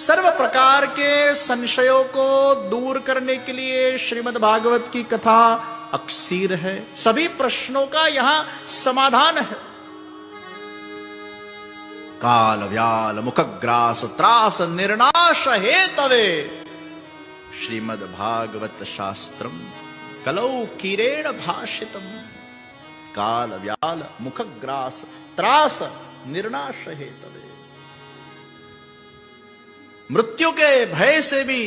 सर्व प्रकार के संशयों को दूर करने के लिए श्रीमद् भागवत की कथा अक्सीर है। सभी प्रश्नों का यहां समाधान है। काल व्याल मुखग्रास त्रास निर्नाश हेतवे श्रीमद् भागवत शास्त्रम कलौ कीरेण भाषितम। काल व्याल मुखग्रास त्रास निर्नाश हेतवे। मृत्यु के भय से भी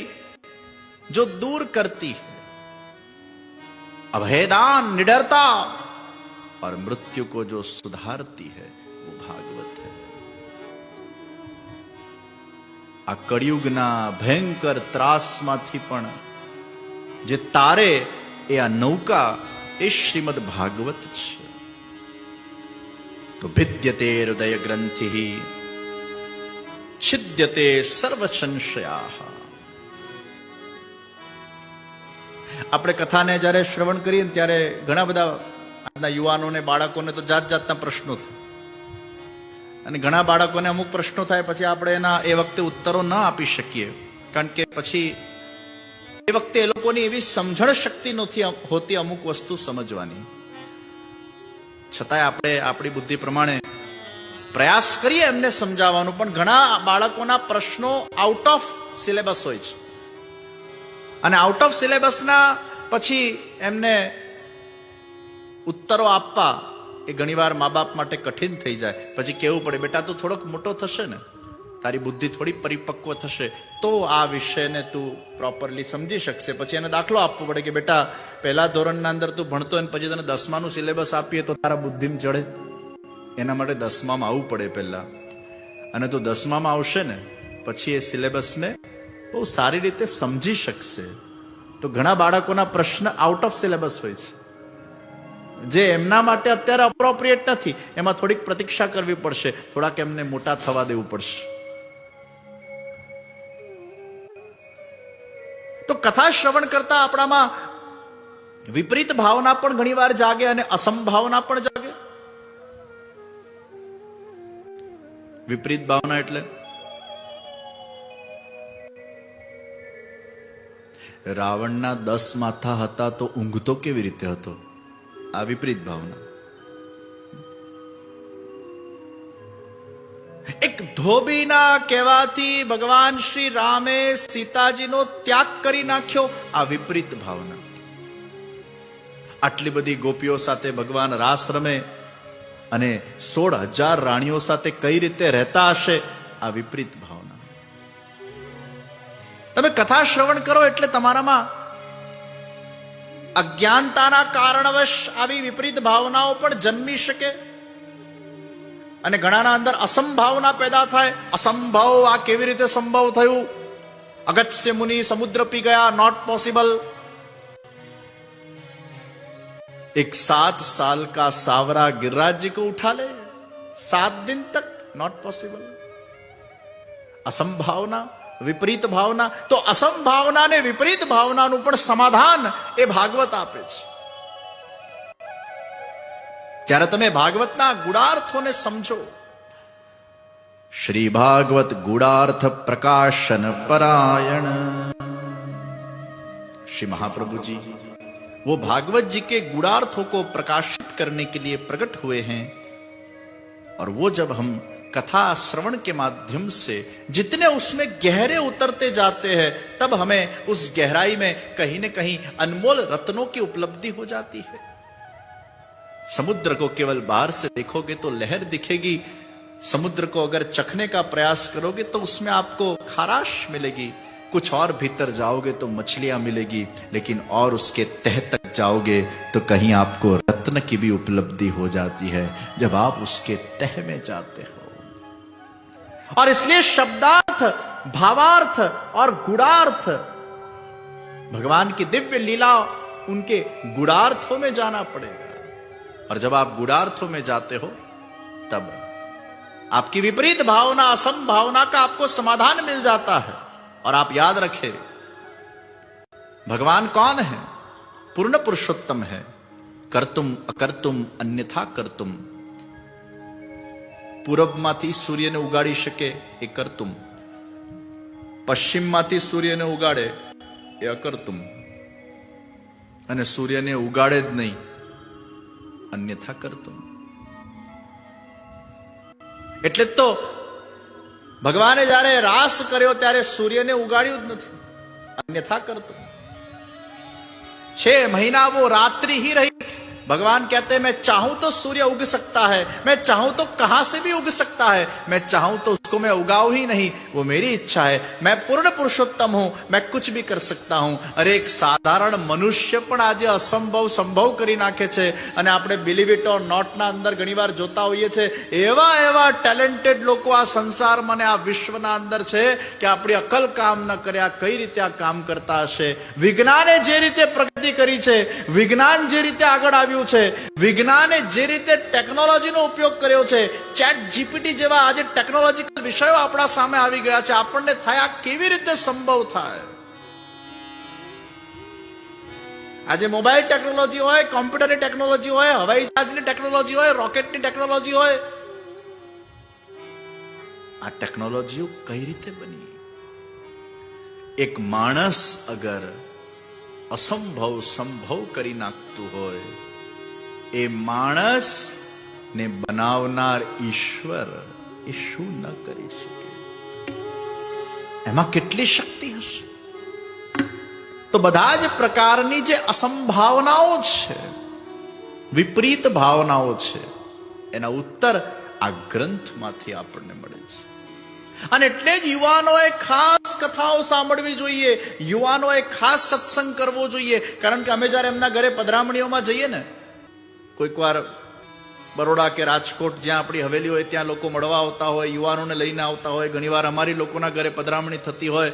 जो दूर करती है, अभयदान निडरता, और मृत्यु को जो सुधारती है वो भागवत है। आ कળિયુગના ભયંકર ત્રાસમાંથી પણ જે તારે એ આ નૌકા એ શ્રીમદ ભાગવત છે। તો भिद्यते हृदय ग्रंथि छिद्यते सर्व संशयाः। આપણે કથાને જ્યારે શ્રવણ કરીએ ત્યારે ઘણા બધા આજના યુવાનોને બાળકોને તો જાત જાતના પ્રશ્નો થાય, અને ઘણા બાળકોને અમુક પ્રશ્નો થાય પછી આપણે એના એ વખતે ઉત્તરો ન આપી શકીએ, કારણ કે પછી એ વખતે એ લોકોની એવી સમજણ શક્તિ નથી હોતી અમુક વસ્તુ સમજવાની। છતાંય આપણે આપણી બુદ્ધિ પ્રમાણે પ્રયાસ કરીએ એમને સમજાવવાનો, પણ ઘણા બાળકોના પ્રશ્નો આઉટ ઓફ સિલેબસ હોય છે, અને આઉટ ઓફ સિલેબસના પછી એમને ઉત્તરો આપવા એ ઘણીવાર મા બાપ માટે કઠિન થઈ જાય। પછી કહેવું પડે, બેટા તું થોડોક મોટો થશે ને, તારી બુદ્ધિ થોડી પરિપક્વ થશે તો આ વિષયને તું પ્રોપરલી સમજી શકશે। પછી એને દાખલો આપવો પડે કે બેટા પહેલા ધોરણના અંદર તું ભણતો હોય પછી તને 10માનું સિલેબસ આપીએ તો તારા બુદ્ધિમાં ચડે, એના માટે 10મામાં આવવું પડે પહેલા, અને તું 10મામાં આવશે ને પછી એ સિલેબસને બહુ સારી રીતે સમજી શકશે। તો ઘણા બાળકોના પ્રશ્ન આઉટ ઓફ સિલેબસ હોય છે, જે એમના માટે અત્યારે અપ્રોપ્રિએટ નથી, એમાં થોડીક પ્રતીક્ષા કરવી પડશે, થોડાક એમને મોટા થવા દેવું પડશે। તો કથા શ્રવણ કરતા આપણામાં વિપરીત ભાવના પણ ઘણીવાર જાગે અને અસંભાવના પણ જાગે। વિપરીત ભાવના એટલે રાવણના 10 માથા હતા તો ઊંઘતો કેવી રીતે હતો, આ વિપરીત ભાવના। એક ધોબીના કહેવાથી ભગવાન શ્રી રામે સીતાજીનો ત્યાગ કરી નાખ્યો, આ વિપરીત ભાવના। આટલી બધી ગોપીઓ સાથે ભગવાન રાસ રમે અને 16,000 રાણીઓ સાથે કઈ રીતે રહેતા હશે, આ વિપરીત ભાવના। તમે કથા શ્રવણ કરો એટલે તમારામાં અજ્ઞાનતાના કારણવશ આવી વિપરીત ભાવનાઓ પણ જન્મી શકે, અને ઘણાના અંદર અસંભાવના પેદા થાય। અસંભવ, આ કેવી રીતે સંભવ થયું? અગત્ય મુનિ સમુદ્ર પી ગયા, નોટ પોસિબલ। एक 7 साल का सावरा गिरिराज जी को उठा ले 7 दिन तक, नॉट पॉसिबल। असंभावना, विपरीत भावना। तो असंभावना ने विपरीत भावनाનું પણ સમાધાન એ ભાગવત આપે છે। જ્યારે તમે ભાગવતના ગુડાર્થોને સમજો, શ્રી ભાગવત ગુડાર્થ પ્રકાશન પરાયણ श्री महाप्रभु जी वो भागवत जी के गुणार्थों को प्रकाशित करने के लिए प्रकट हुए हैं। और वो जब हम कथा श्रवण के माध्यम से जितने उसमें गहरे उतरते जाते हैं, तब हमें उस गहराई में कहीं न कहीं अनमोल रत्नों की उपलब्धि हो जाती है। समुद्र को केवल बाहर से देखोगे तो लहर दिखेगी, समुद्र को अगर चखने का प्रयास करोगे तो उसमें आपको खाराश मिलेगी, कुछ और भीतर जाओगे तो मछलियां मिलेगी, लेकिन और उसके तह तक जाओगे तो कहीं आपको रत्न की भी उपलब्धि हो जाती है जब आप उसके तह में जाते हो। और इसलिए शब्दार्थ, भावार्थ और गुणार्थ, भगवान की दिव्य लीला, उनके गुणार्थों में जाना पड़ेगा। और जब आप गुणार्थों में जाते हो तब आपकी विपरीत भावना, असंभावना का आपको समाधान मिल जाता है। और आप याद रखें, भगवान कौन है? पूर्ण पुरुषोत्तम है। कर्तुम अकर्तुम अन्यथा कर्तुम। પૂરબમાંથી સૂર્યને ઉગાડી શકે એ કરતુમ, પશ્ચિમમાંથી સૂર્યને ઉગાડે એ અકર્તુમ, અને સૂર્યને ઉગાડે જ નહીં અન્યથા કરતુમ. એટલે તો ભગવાને જ્યારે રાસ કર્યો ત્યારે સૂર્યને ઉગાડ્યું જ નથી, અન્યથા કરતુમ. 6 महीना वो रात्रि ही रही. भगवान कहते हैं मैं चाहूं तो सूर्य उग सकता है, मैं चाहूं तो कहां से भी उग सकता है, मैं चाहूं तो उसको मैं उगाऊं ही नहीं, वो मेरी इच्छा है. मैं पूर्ण पुरुषोत्तम हूं, मैं कुछ भी कर सकता हूं. अरे एक साधारण मनुष्य પણ આજે અસંભવ સંભવ કરી નાખે છે. અને આપણે બિલીવ ઇટ ઓર નોટ ના અંદર ઘણીવાર જોતા હોઈએ છે એવા એવા ટેલેન્ટેડ લોકો આ સંસારમાં ને આ વિશ્વના અંદર છે કે આપણી અકલ કામ ન કર્યા કઈ રીતે આ કામ કરતા હશે. વિજ્ઞાને જે રીતે પ્રગતિ કરી છે, વિજ્ઞાન જે રીતે આગળ આવ્યું છે, વિજ્ઞાને જે રીતે ટેકનોલોજીનો ઉપયોગ કર્યો છે, ચેટ જીપીટી જેવા આજે ટેકનોલોજીકલ વિષયો આપણા સામે આવી ગયા છે. આપણને થાય આ કેવી રીતે સંભવ થાય? આજે મોબાઈલ ટેકનોલોજી હોય, કોમ્પ્યુટરની ટેકનોલોજી હોય, હવાઈ જહાજની ટેકનોલોજી હોય, રોકેટની ટેકનોલોજી હોય, આ ટેકનોલોજીઓ કઈ રીતે બની? એક માણસ અગર અસંભવ સંભવ કરી નાખતું હોય, એ માણસ ને બનાવનાર ઈશ્વર એ શું ન કરી શકે? એમાં કેટલી શક્તિ હશે? તો બધા જ પ્રકારની જે અસંભાવનાઓ છે, વિપરીત ભાવનાઓ છે, એના ઉત્તર આ ગ્રંથમાંથી આપણને મળે છે. અને એટલે જ યુવાનોએ ખાસ કથાઓ સાંભળવી જોઈએ, યુવાનોએ ખાસ સત્સંગ કરવો જોઈએ. કારણ કે અમે જ્યારે એમના ઘરે પધરામણીઓમાં જઈએ ને, કોઈક વાર બરોડા કે રાજકોટ જ્યાં આપણી હવેલી હોય ત્યાં લોકો મળવા આવતા હોય, યુવાનોને લઈને આવતા હોય. ઘણીવાર અમારી લોકોના ઘરે પધરામણી થતી હોય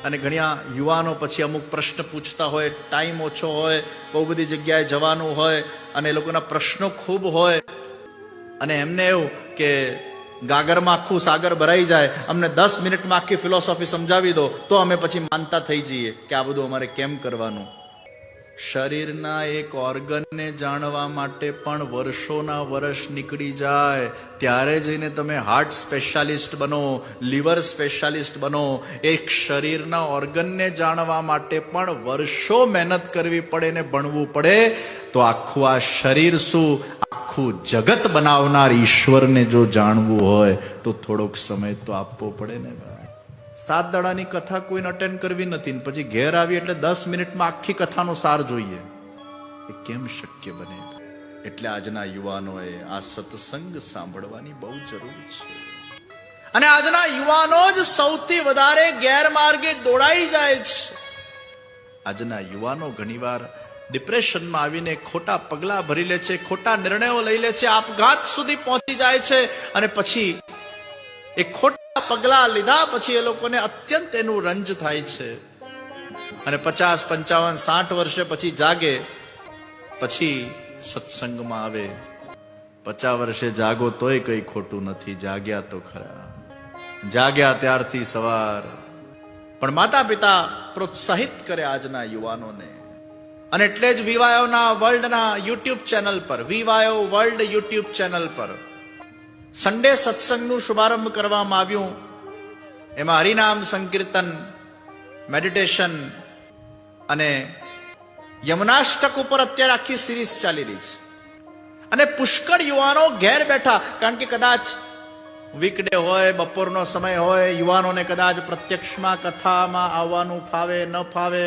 અને ઘણા યુવાનો પછી અમુક પ્રશ્ન પૂછતા હોય, ટાઈમ ઓછો હોય, બહુ બધી જગ્યાએ જવાનું હોય અને એ લોકોના પ્રશ્નો ખૂબ હોય અને એમને એવું કે ગાગરમાં આખું સાગર ભરાઈ જાય, અમને 10 મિનિટમાં આખી ફિલોસોફી સમજાવી દો તો અમે પછી માનતા થઈ જઈએ કે આ બધું અમારે કેમ કરવાનું. શરીરના એક ઓર્ગનને જાણવા માટે પણ વર્ષોના વર્ષ નીકળી જાય. ત્યારે જઈને તમે હાર્ટ સ્પેશિયાલિસ્ટ બનો, લીવર સ્પેશિયાલિસ્ટ બનો. એક શરીરના ઓર્ગનને જાણવા માટે પણ વર્ષો મહેનત કરવી પડે ને ભણવું પડે. તો આખું આ શરીર શું, આખું જગત બનાવનાર ઈશ્વરને જો જાણવું હોય તો થોડોક સમય તો આપવો પડે ને. 7 દાડાની કથા કોઈને અટેન્ડ કરવી નથી ને પછી ઘેર આવી એટલે 10 મિનિટમાં આખી કથાનો સાર જોઈએ, એ કેમ શક્ય બને? એટલે આજના યુવાનોએ આ સત્સંગ સાંભળવાની બહુ જરૂર છે. અને આજના યુવાનો જ સૌથી વધારે ગેરમાર્ગે દોડાઈ જાય છે. આજના યુવાનો ઘણીવાર ડિપ્રેશનમાં આવીને ખોટા પગલા ભરી લે છે, ખોટા નિર્ણયો લઈ લે છે, આપઘાત સુધી પહોંચી જાય છે. અને પછી એ ખોટા પગલા લીધા પછી એ લોકોને અત્યંત એનું રંજ થાય છે. અને 50, 55, 60 વર્ષે પછી જાગે, પછી સત્સંગમાં આવે. 50 વર્ષે જાગો તોય કઈ ખોટું નથી, જાગ્યા તો ખરા, જાગ્યા ત્યારથી સવાર. પણ માતા પિતા પ્રોત્સાહિત કરે આજના યુવાનોને. અને એટલે જ વીવાયોના વર્લ્ડના યુટ્યુબ ચેનલ પર, વીવાયો વર્લ્ડ યુટ્યુબ ચેનલ પર સન્ડે સત્સંગનું શુભારંભ કરવામાં આવ્યું. એમાં હરિનામ સંકીર્તન, મેડિટેશન અને યમુનાષ્ટક ઉપર અત્યારે આખી સિરીઝ ચાલી રહી છે. અને પુષ્કળ યુવાનો ઘેર બેઠા, કારણ કે કદાચ વીકડે હોય, બપોરનો સમય હોય, યુવાનોને કદાચ પ્રત્યક્ષમાં કથામાં આવવાનું ફાવે ન ફાવે,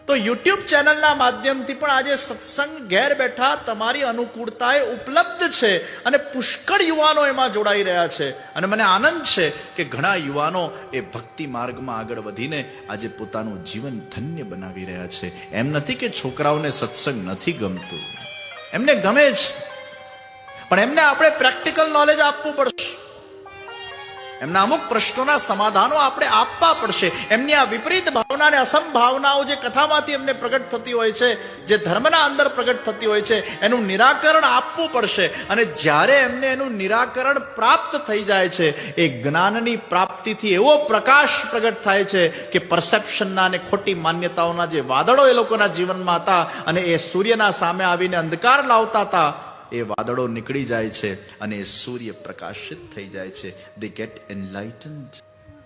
તો યુટ્યુબ ચેનલના માધ્યમથી પણ આજે સત્સંગ ઘેર બેઠા તમારી અનુકૂળતાએ ઉપલબ્ધ છે. અને પુષ્કળ યુવાનો એમાં જોડાઈ રહ્યા છે. અને મને આનંદ છે કે ઘણા યુવાનો એ ભક્તિ માર્ગમાં આગળ વધીને આજે પોતાનું જીવન ધન્ય બનાવી રહ્યા છે. એમ નથી કે છોકરાઓને સત્સંગ નથી ગમતું, એમને ગમે છે, પણ એમને આપણે પ્રેક્ટિકલ નોલેજ આપવું પડશે. એમના અમુક પ્રશ્નોના સમાધાનો આપણે આપવા પડશે. એમની આ વિપરીત ભાવના અને અસંભાવનાઓ જે કથામાંથી એમને પ્રગટ થતી હોય છે, જે ધર્મના અંદર પ્રગટ થતી હોય છે, એનું નિરાકરણ આપવું પડશે. અને જ્યારે એમને એનું નિરાકરણ પ્રાપ્ત થઈ જાય છે, એ જ્ઞાનની પ્રાપ્તિથી એવો પ્રકાશ પ્રગટ થાય છે કે પરસેપ્શનના અને ખોટી માન્યતાઓના જે વાદળો એ લોકોના જીવનમાં હતા અને એ સૂર્યના સામે આવીને અંધકાર લાવતા હતા, એ એ વાદળો નીકળી જાય છે અને સૂર્ય પ્રકાશિત થઈ જાય છે. They get enlightened.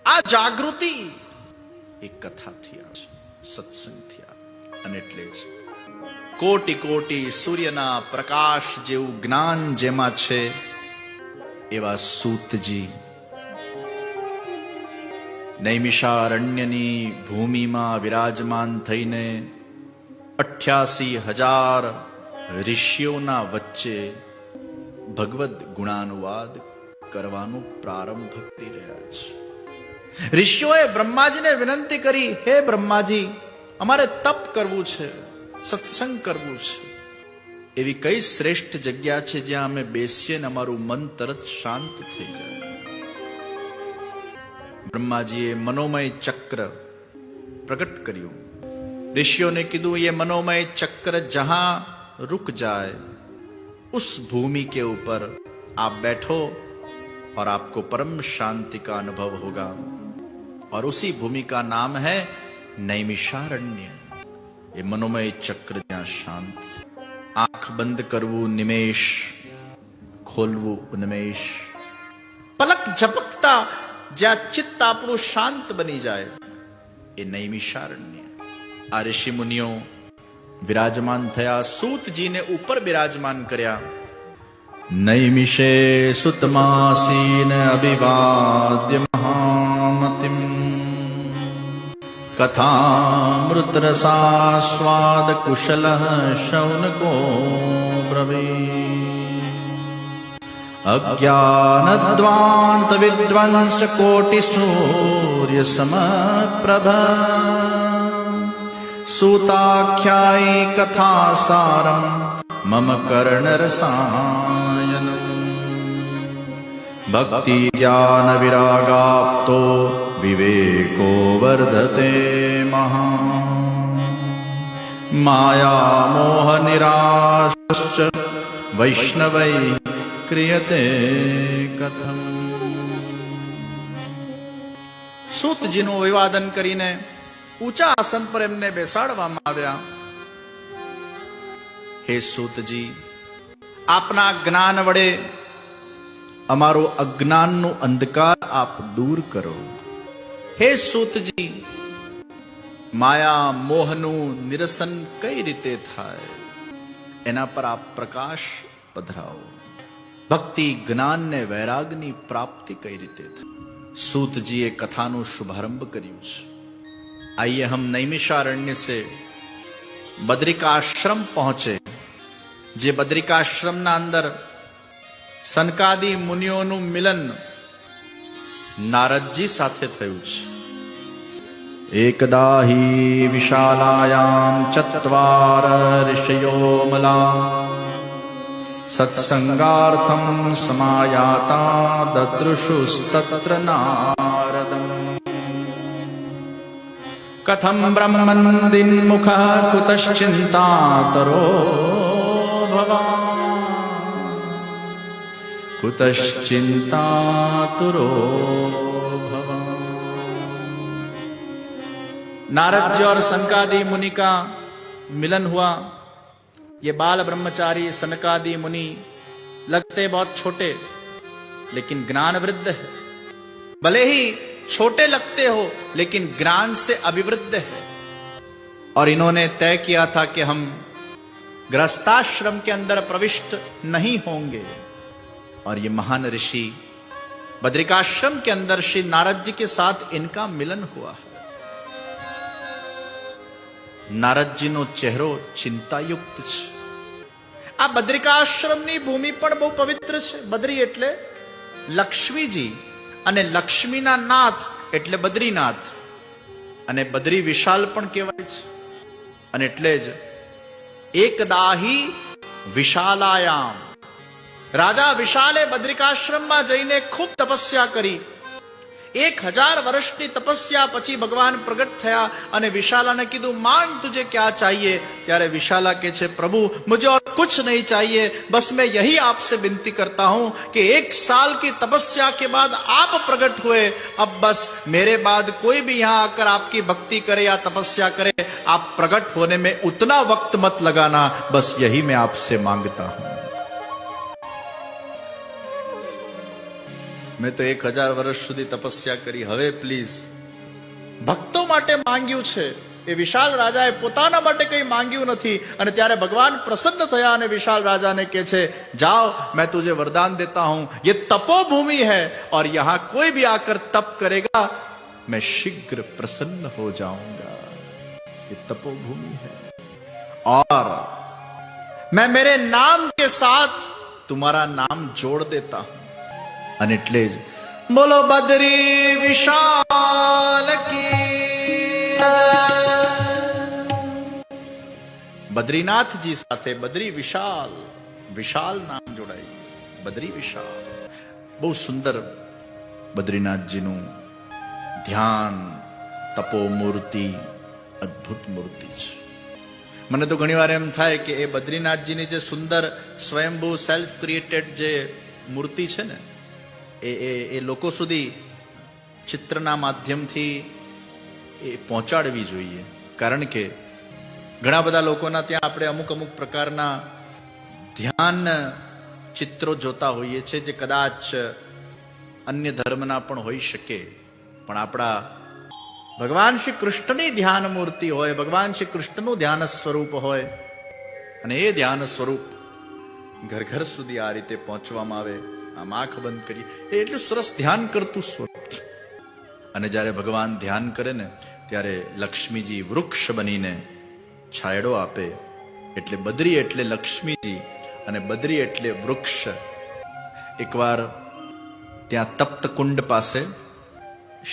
આ જાગૃતિ એ કથાથી આવે, સત્સંગથી આવે. અને એટલે જ કોટી કોટી સૂર્યના પ્રકાશ જેવું જ્ઞાન જેમાં છે એવા સૂતજી નૈમિષારણ્યની ભૂમિમાં વિરાજમાન થઈને 88,000 ઋષિઓના વચ્ચે ભગવદ ગુણાનુવાદ કરવાનું પ્રારંભ કરી રહ્યા છે. ઋષિઓએ બ્રહ્માજીને વિનંતી કરી, હે બ્રહ્માજી, અમારે તપ કરવું છે, સત્સંગ કરવું છે. એવી કઈ શ્રેષ્ઠ જગ્યા છે જ્યાં અમે બેસીએ ને અમારું મન તરત શાંત થઈ જાય? બ્રહ્માજીએ મનોમય ચક્ર પ્રગટ કર્યું. ऋषियों ने કીધું, ये मनोमय चक्र जहां रुक जाए उस भूमि के ऊपर आप बैठो और आपको परम शांति का अनुभव होगा. और उसी भूमि का नाम है नैमिषारण्य. ये मनोमय चक्र જ્યાં શાંત, આંખ બંધ કરવું નિમેષ, ખોલવું ઉન્મેષ, પલક ઝપકતા જ્યાં ચિત્ત આપણું શાંત બની જાય એ નૈમિષારણ્ય. આ ઋષિ મુનિઓ વિરાજમાન થયા, સૂતજીને ઉપર બિરાજમાન કર્યા. નૈમિષે સુતમાસીન અભિવાદ્ય મહામતિમ કથામૃત રસાસ્વાદ કુશલ શૌનકો બ્રવીત. અજ્ઞાનદ્વાંત વિદ્વંસ કોટિ સૂર્ય સમપ્રભા सूताख्यायी कथा सारम मम कर्ण रसायन. भक्ति ज्ञान विरागाप्तो विवेको वर्धते महा. माया मोह निराश्च वैष्णवै क्रियते कथम. સૂતજીનું અભિવાદન કરીને ઊંચા આસન પર એમને બેસાડવામાં આવ્યા. હે સૂતજી, આપના જ્ઞાન વડે અમારો અજ્ઞાનનું અંધકાર આપ દૂર કરો. હે સૂતજી, માયા મોહનું નિરસન કઈ રીતે થાય એના પર આપ પ્રકાશ પધરાવો. ભક્તિ જ્ઞાન ને વૈરાગની પ્રાપ્તિ કઈ રીતે થાય. સૂતજીએ કથાનું શુભારંભ કર્યું છે. आइए हम नैमिषारण्य से बद्रिकाश्रम पहुंचे. जे बद्रिकाश्रम ना अंदर सनकादि मुनियोનું મિલન નારદજી સાથે થયું છે. એકદા હિ વિશાલાયામ ચત્વાર ઋષયો મલા સત્સંગાર્થમ સમાયાતા દદૃશુસ્તત્ર નારદમ. कथम ब्रह्मन्दिन मुख कुतश्चिंतातरो भवान् कुतश्चिंतातुरो भवान्. नारद जी और सनकादि मुनि का मिलन हुआ. ये बाल ब्रह्मचारी सनकादि मुनि लगते बहुत छोटे लेकिन ज्ञान वृद्ध है. भले ही छोटे लगते हो लेकिन ज्ञान से अभिवृद्ध है. और इन्होंने तय किया था कि हम गृहस्थाश्रम के अंदर प्रविष्ट नहीं होंगे. और ये महान ऋषि बद्रिकाश्रम के अंदर श्री नारद जी के साथ इनका मिलन हुआ है. नारद जी नो चेहरो चिंतायुक्त છે. આ બદ્રિકાશ્રમની ભૂમિ પણ બહુ પવિત્ર છે. બદ્રી એટલે લક્ષ્મીજી અને લક્ષ્મીના નાથ એટલે બદ્રીનાથ. અને બદ્રી વિશાલ પણ કહેવાય છે. અને એટલે જ એકદાહી વિશાલાયામ, રાજા વિશાલે બદ્રિકાશ્રમમાં જઈને ખૂબ તપસ્યા કરી. 1000 વર્ષની તપસ્યા પછી ભગવાન પ્રગટ થયા અને વિશાલાને કીધું, માંગ તુझे क्या चाहिए. ત્યારે વિશાલા કહે છે, प्रभु मुझे और कुछ नहीं चाहिए, बस मैं यही आपसे विनती करता हूं कि 1 साल की तपस्या के बाद आप प्रकट हुए, अब बस मेरे बाद कोई भी यहां आकर आपकी भक्ति करे या तपस्या करे, आप प्रकट होने में उतना वक्त मत लगाना, बस यही मैं आपसे मांगता हूं. મેં તો 1000 વર્ષ સુધી તપસ્યા કરી, હવે પ્લીઝ ભક્તો માટે માંગ્યું છે. એ વિશાલ રાજાએ પોતાના માટે કંઈ માંગ્યું નથી. અને ત્યારે ભગવાન પ્રસન્ન થયા અને વિશાલ રાજાને કહે છે, જાઓ मैं तुझे वरदान देता हूं, ये तपोभूमि है और यहां कोई भी आकर तप करेगा मैं शीघ्र प्रसन्न हो जाऊंगा. ये तपोभूमि है और मैं मेरे नाम के साथ तुम्हारा नाम जोड़ देता हूं. અને એટલે જ બોલો બદ્રી વિશાલ કી. બદ્રીનાથજી સાથે બદ્રી વિશાલ, વિશાલ નામ જોડાયું, બદ્રી વિશાલ. બહુ સુંદર બદ્રીનાથજીનું ધ્યાન, તપો મૂર્તિ, અદ્ભુત મૂર્તિ છે. મને તો ઘણી વાર એમ થાય કે એ બદ્રીનાથજીની જે સુંદર સ્વયંભૂ સેલ્ફ ક્રિએટેડ જે મૂર્તિ છે ને, એ લોકો સુધી ચિત્રના માધ્યમથી એ પહોંચાડવી જોઈએ. કારણ કે ઘણા બધા લોકોના ત્યાં આપણે અમુક પ્રકારના ધ્યાન ચિત્રો જોતા હોઈએ છીએ જે કદાચ અન્ય ધર્મના પણ હોઈ શકે, પણ આપણા ભગવાન શ્રી કૃષ્ણની ધ્યાન મૂર્તિ હોય, ભગવાન શ્રી કૃષ્ણનું ધ્યાન સ્વરૂપ હોય, અને એ ધ્યાન સ્વરૂપ ઘર ઘર સુધી આ રીતે પહોંચવામાં આવે. આમ આંખ બંધ કરી, એ એટલું સરસ ધ્યાન કરતું સ્વરૂપ છે. અને જ્યારે ભગવાન ધ્યાન કરે ને ત્યારે લક્ષ્મીજી વૃક્ષ બનીને છાયડો આપે. એટલે બદ્રી એટલે લક્ષ્મીજી અને બદ્રી એટલે વૃક્ષ. એકવાર ત્યાં તપ્ત કુંડ પાસે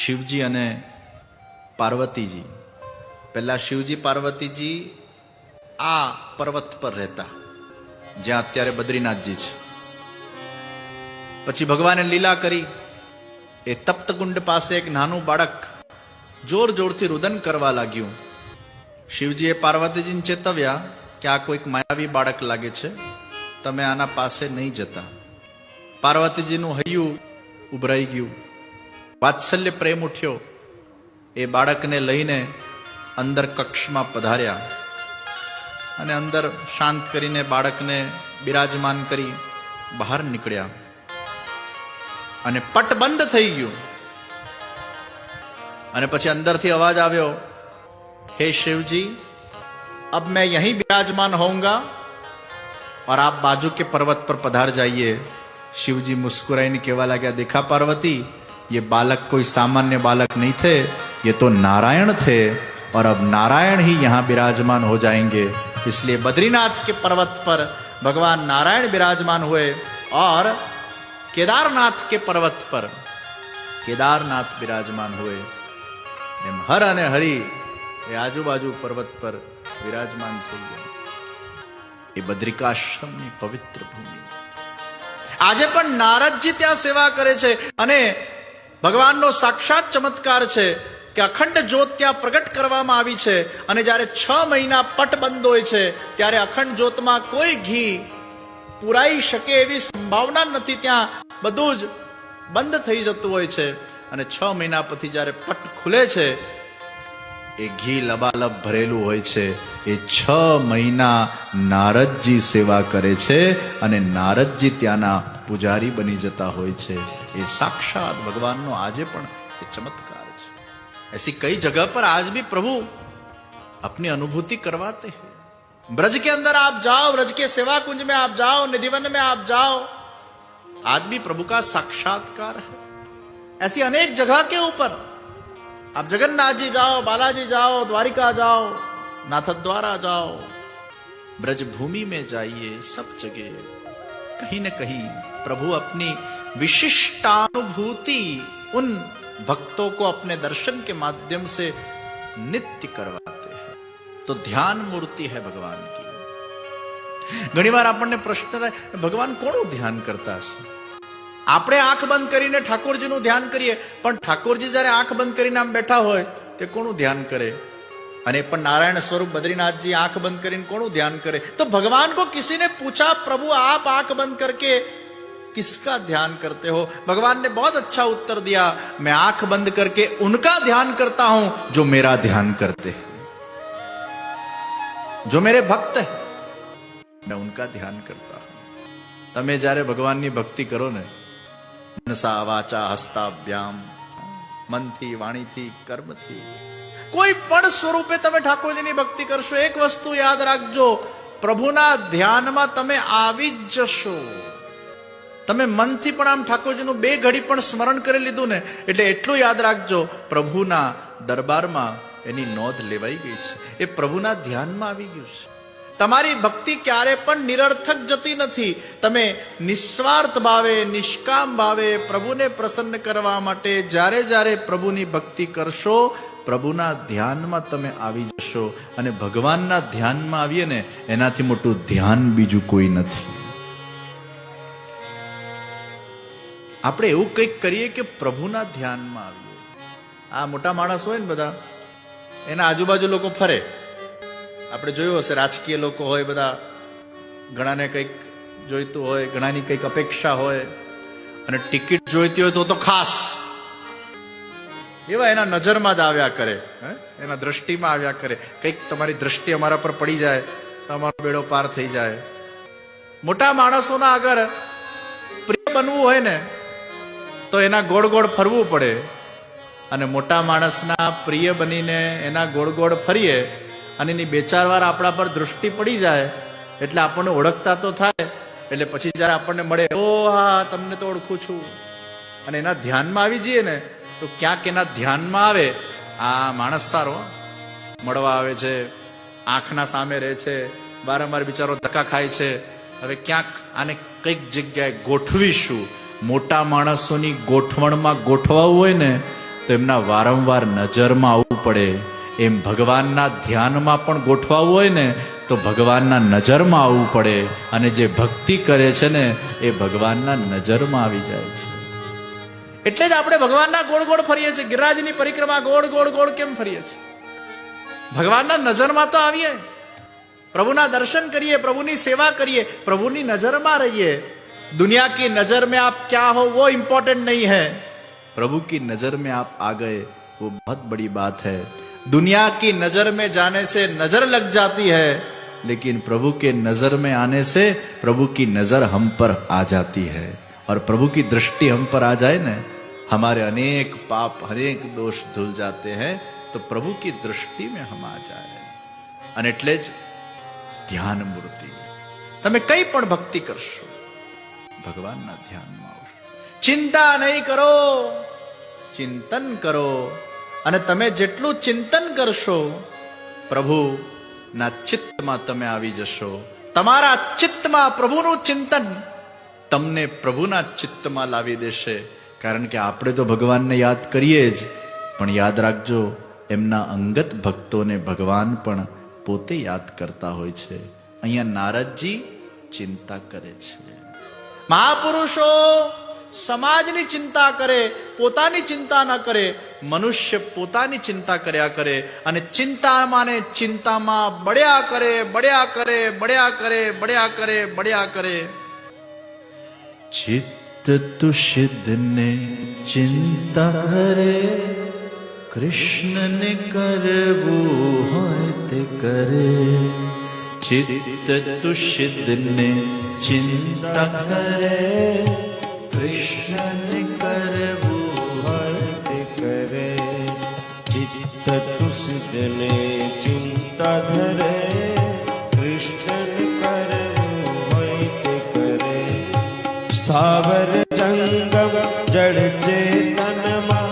શિવજી અને પાર્વતીજી, પહેલા શિવજી પાર્વતીજી આ પર્વત પર રહેતા જ્યાં અત્યારે બદ્રીનાથજી છે. પછી ભગવાને લીલા કરી, એ તપ્ત કુંડ પાસે એક નાનું બાળક જોર જોરથી રુદન કરવા લાગ્યું. શિવજીએ પાર્વતીજીને ચેતવ્યા કે આ કોઈક માયાવી બાળક લાગે છે, તમે આના પાસે નહીં જતા. પાર્વતીજીનું હૈયું ઉભરાઈ ગયું, વાત્સલ્ય પ્રેમ ઉઠ્યો. એ બાળકને લઈને અંદર કક્ષમાં પધાર્યા અને અંદર શાંત કરીને બાળકને બિરાજમાન કરી બહાર નીકળ્યા. અને પટ બંધ થઈ ગયું. અને પછી અંદરથી અવાજ આવ્યો, हे शिव जी अब मैं यहीं विराजमान होऊंगा और आप बाजू के पर्वत पर पधार जाइए. शिवजी मुस्कुराઈને કહેવા લાગ્યા, देखा पार्वती, ये बालक कोई सामान्य बालक नहीं थे, ये तो नारायण थे और अब नारायण ही यहाँ विराजमान हो जाएंगे. इसलिए बद्रीनाथ के पर्वत पर भगवान नारायण विराजमान हुए और केदारनाथ के पर्वत पर केदारनाथ विराजमान हुए. એમ હર અને હરિ એ આજુબાજુ પર્વત પર વિરાજમાન થઈ ગયા. એ બદ્રિકાશ્રમની પવિત્ર ભૂમિ. આજે પણ નારદજી ત્યાં સેવા કરે છે અને ભગવાનનો સાક્ષાત ચમત્કાર છે કે અખંડ જ્યોત ત્યાં પ્રગટ કરવામાં આવી છે. અને જ્યારે 6 મહિના પટ બંધ હોય છે ત્યારે અખંડ જ્યોતમાં કોઈ ઘી પુરાઈ શકે એવી સંભાવના નથી. ત્યાં બધું જ બંધ થઈ જતું હોય છે. અને 6 મહિના પછી જ્યારે પટ ખુલે છે, એ ઘી લબાલબ ભરેલું હોય છે. એ 6 મહિના નારદજી સેવા કરે છે અને નારદજી ત્યાંના પૂજારી બની જતા હોય છે. એ સાક્ષાત ભગવાનનો આજે પણ એ ચમત્કાર છે. ऐसी कई जगह पर आज भी प्रभु अपनी अनुभूति करवाते हैं. ब्रज के अंदर आप जाओ, ब्रज के सेवा कुंज में आप जाओ, निधिवन में आप जाओ, आज भी प्रभु का साक्षात्कार है. ऐसी अनेक जगह के ऊपर आप जगन्नाथ जी जाओ, बालाजी जाओ, द्वारिका जाओ, नाथद्वारा जाओ, ब्रज भूमि में जाइए, सब जगह कहीं न कहीं प्रभु अपनी विशिष्टानुभूति उन भक्तों को अपने दर्शन के माध्यम से नित्य करवाते हैं. तो ध्यान मूर्ति है भगवान की. घणी बार આપણને પ્રશ્ન થાય, ભગવાન કોનું ધ્યાન કરતા હશે? આપણે આંખ બંધ કરીને ઠાકોરજીનું ધ્યાન કરીએ, પણ ઠાકોરજી જ્યારે આંખ બંધ કરીને આમ બેઠા હોય તે કોનું ધ્યાન કરે? અને પણ નારાયણ સ્વરૂપ બદ્રીनाथ जी आंख बंद કરીને કોનું ધ્યાન કરે? तो भगवान को किसी ने पूछा, प्रभु आप आंख बंद करके किसका ध्यान करते हो? भगवान ने बहुत अच्छा उत्तर दिया, मैं आंख बंद करके उनका ध्यान करता हूं जो मेरा ध्यान करते हैं. जो मेरे भक्त है मैं उनका ध्यान करता हूं. તમે જ્યારે ભગવાનની ભક્તિ કરો ને, મનસા વાચા હસ્તાભ્યામ, મનથી, વાણીથી, કર્મથી, કોઈ પણ સ્વરૂપે તમે ઠાકોરજીની ભક્તિ કરશો. એક વસ્તુ યાદ રાખજો, પ્રભુના ધ્યાનમાં તમે આવી જ જશો. તમે મનથી પણ આમ ઠાકોરજીનું 2 ઘડી પણ સ્મરણ કરી લીધું ને, એટલે એટલું યાદ રાખજો, પ્રભુના દરબારમાં એની નોંધ લેવાઈ ગઈ છે, એ પ્રભુના ધ્યાનમાં આવી ગયું છે. તમારી ભક્તિ ક્યારે પણ નિરર્થક જતી નથી. તમે નિસ્વાર્થ ભાવે, નિષ્કામ ભાવે પ્રભુને પ્રસન્ન કરવા માટે જ્યારે જ્યારે પ્રભુની ભક્તિ કરશો, પ્રભુના ધ્યાનમાં તમે આવી જશો. અને ભગવાનના ધ્યાનમાં આવીએ ને, એનાથી મોટું ધ્યાન બીજું કોઈ નથી. આપણે એવું કંઈક કરીએ કે પ્રભુના ધ્યાનમાં આવીએ. આ મોટા માણસ હોય ને બધા, એના આજુબાજુ લોકો ફરે. આપણે જોયું હશે, રાજકીય લોકો હોય બધા, ઘણાને કંઈક જોઈતું હોય, ઘણાની કંઈક અપેક્ષા હોય, અને ટિકિટ જોઈતી હોય તો ખાસ એવા એના નજરમાં જ આવ્યા કરે, એના દ્રષ્ટિમાં આવ્યા કરે. કંઈક તમારી દ્રષ્ટિ અમારા પર પડી જાય તો અમારો બેડો પાર થઈ જાય. મોટા માણસોના અગર પ્રિય બનવું હોય ને, તો એના ગોળ ગોળ ફરવું પડે. અને મોટા માણસના પ્રિય બનીને એના ગોળ ગોળ ફરીએ અને એની 2-4 વાર આપણા પર દૃષ્ટિ પડી જાય એટલે આપણને ઓળખતા તો થાય. એટલે પછી જ્યારે આપણને મળે, ઓ હા, તમને તો ઓળખું છું, અને એના ધ્યાનમાં આવી જઈએ ને, તો ક્યાંક એના ધ્યાનમાં આવે, આ માણસ સારો મળવા આવે છે, આંખના સામે રહે છે, વારંવાર બિચારો ધક્કા ખાય છે, હવે ક્યાંક આને કઈક જગ્યાએ ગોઠવીશું. મોટા માણસોની ગોઠવણમાં ગોઠવાવું હોય ને, તો એમના વારંવાર નજરમાં આવવું પડે. એમ ભગવાનના ધ્યાનમાં પણ ગોઠવાવું હોય ને, તો ભગવાનના નજરમાં આવવું પડે. અને જે ભક્તિ કરે છે ને, એ ભગવાનના નજરમાં આવી જાય છે. એટલે જ આપણે ભગવાનના ગોળ ગોળ ફરીએ છીએ. ગિરિરાજની પરિક્રમા ગોળ ગોળ ગોળ કેમ ફરીએ છીએ? ભગવાનના નજરમાં તો આવીએ, પ્રભુના દર્શન કરીએ, પ્રભુની સેવા કરીએ, પ્રભુની નજરમાં રહીએ. दुनिया की नजर में आप क्या हो वो इंपॉर्टेंट नहीं है, प्रभु की नजर में आप आ गए वो बहुत बड़ी बात है. दुनिया की नजर में जाने से नजर लग जाती है, लेकिन प्रभु के नजर में आने से प्रभु की नजर हम पर आ जाती है. और प्रभु की दृष्टि हम पर आ जाए ना, हमारे अनेक पाप, अनेक दोष धुल जाते हैं. तो प्रभु की दृष्टि में हम आ जाए. અને એટલે જ ધ્યાન મૂર્તિ. તમે કઈ પણ ભક્તિ કરશો, ભગવાનના ધ્યાનમાં આવશો. ચિંતા નહીં કરો, ચિંતન કરો. અને તમે જેટલું ચિંતન કરશો, પ્રભુના ચિત્તમાં તમે આવી જશો. તમારા ચિત્તમાં પ્રભુનું ચિંતન તમને પ્રભુના ચિત્તમાં લાવી દેશે. કારણ કે આપણે તો ભગવાનને યાદ કરીએ જ, પણ યાદ રાખજો, એમના અંગત ભક્તોને ભગવાન પણ પોતે યાદ કરતા હોય છે. અહીંયા નારદજી ચિંતા કરે છે. મહાપુરુષો સમાજની ચિંતા કરે, પોતાની ચિંતા ન કરે. મનુષ્ય પોતાની ચિંતા કર્યા કરે, અને ચિંતામાં ને ચિંતામાં બળ્યા કરે, બળ્યા કરે, બળ્યા કરે, બળ્યા કરે, બળ્યા કરે. ચિત્ત તુષિદ ને ચિંતા કરે, કૃષ્ણને કરવું હોય તે કરે. ચિત્ત તુષિદ ને ચિંતા કરે, કૃષ્ણને કરવું હોય તે કરે. ચિત્ત તુષિદ ને ચિંતા ધરે, કૃષ્ણને કરવું હોય તે કરે. સ્થાવર જંગમ જડ ચેતનમાં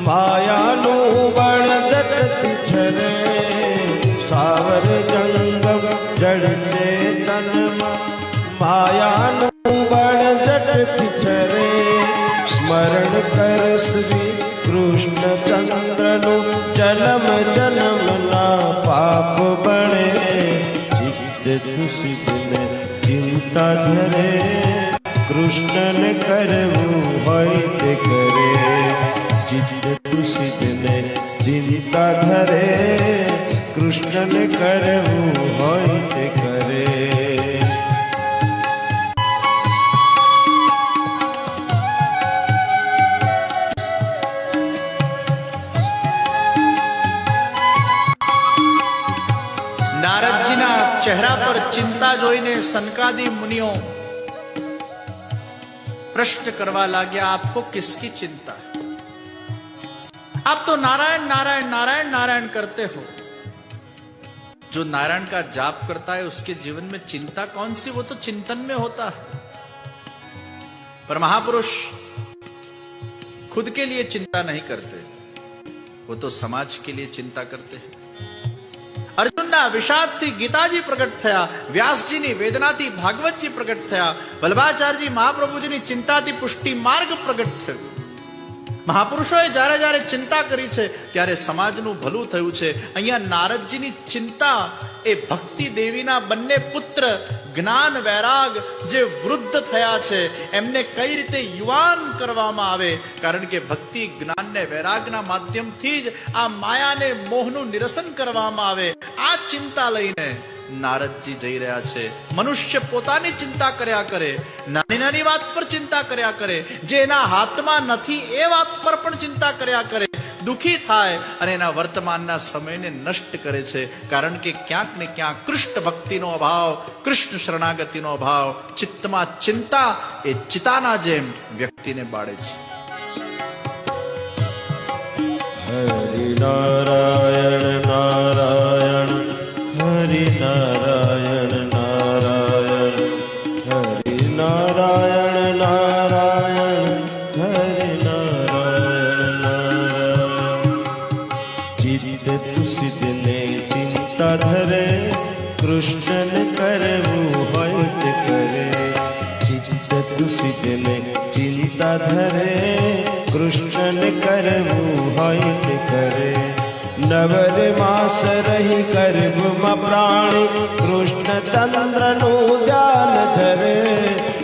માયાનું બળ જટથી છરે. સ્થાવર જંગમ જડ ચેતનમાં માયાનું બળ જટથી છરે. સ્મરણ કર શ્રી કૃષ્ણચંદ્રનું જન્મ જન્મના પાપ બળે. ચિત્ત તુષિદ ને ચિંતા ધરે, કૃષ્ણને કરવું હોય તે કરે. ચિત્ત તુષિદ ને ચિંતા ધરે, કૃષ્ણને કરવું હોય તે કરે. નારદજીના ચહેરા પર ચિંતા જોઈને સનકાદી મુનિઓ प्रश्न करवा लाग्या, आपको किसकी चिंता है? आप तो नारायण नारायण नारायण नारायण करते हो। जो नारायण का जाप करता है उसके जीवन में चिंता कौन सी? वो तो चिंतन में होता है। पर महापुरुष खुद के लिए चिंता नहीं करते, वो तो समाज के लिए चिंता करते हैं। अर्जुनना विषादથી ગીતાજી પ્રગટ થયા, વ્યાસજીની વેદનાથી ભાગવતજી પ્રગટ થયા, વલ્લભાચાર્યજી મહાપ્રભુજીની ચિંતાથી પુષ્ટિ માર્ગ પ્રગટ થયો। મહાપુરુષોએ જ્યારે જ્યારે ચિંતા કરી છે ત્યારે સમાજનું ભલું થયું છે। અહીંયા નારદજીની ચિંતા એ ભક્તિ દેવીના બંને પુત્ર જ્ઞાન વૈરાગ જે વૃદ્ધ થયા છે એમને કઈ રીતે યુવાન કરવામાં આવે, કારણ કે ભક્તિ જ્ઞાન ને વૈરાગના માધ્યમથી જ આ માયાને મોહનું નિરસન કરવામાં આવે। આ ચિંતા લઈને નારદજી જઈ રહ્યા છે। મનુષ્ય પોતાની ચિંતા કર્યા કરે, નાની નાની વાત પર ચિંતા કર્યા કરે, જે એના હાથમાં નથી એ વાત પર પણ ચિંતા કર્યા કરે, દુખી થાય અને એના વર્તમાનના સમયને નષ્ટ કરે છે। કારણ કે ક્યાંક ને ક્યાંક કૃષ્ણ ભક્તિનો અભાવ, કૃષ્ણ શરણાગતિનો અભાવ, ચિત્તમાં ચિંતા એ ચિતાના જેમ વ્યક્તિને બાળે છે। હરિ નારાયણ નારાયણ હરિ નારાયણ નારાયણ હરિ નારાયણ નારાયણ હરિ નારાયણ નારાયણ। ચિત્ત તુસિદને ચિંતા ધરે, કૃષ્ણ કરવું હોય તે કરે। ચિત્ત તુસિદને ચિંતા ધરે, કૃષ્ણ કરવું હોય તે કરે। નવર માસ રહી ગર્ભમાં પ્રાણી, કૃષ્ણ ચંદ્રનું ધ્યાન ધરે।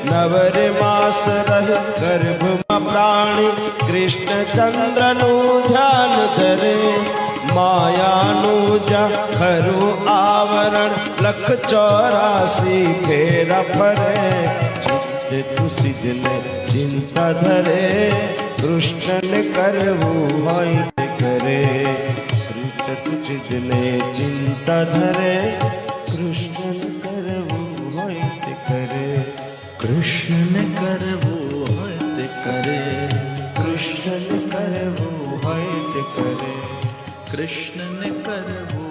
નવર માસ રહી ગર્ભમાં પ્રાણી, કૃષ્ણ ચંદ્રનું ધ્યાન ધરે। માયાનું જા ખરું આવરણ, લખ 84 ફેરા ફરે। ચિત્ત તુસિદને ચિંતા ધરે, કૃષ્ણ કરવું હોય તે કરે। ચિત્તને ચિંતા ધરે, કૃષ્ણ કરવું હોય તે કરે। કૃષ્ણ કરવું હોય તે કરે, કૃષ્ણ કરવું હોય તે કરે। કૃષ્ણ કરવું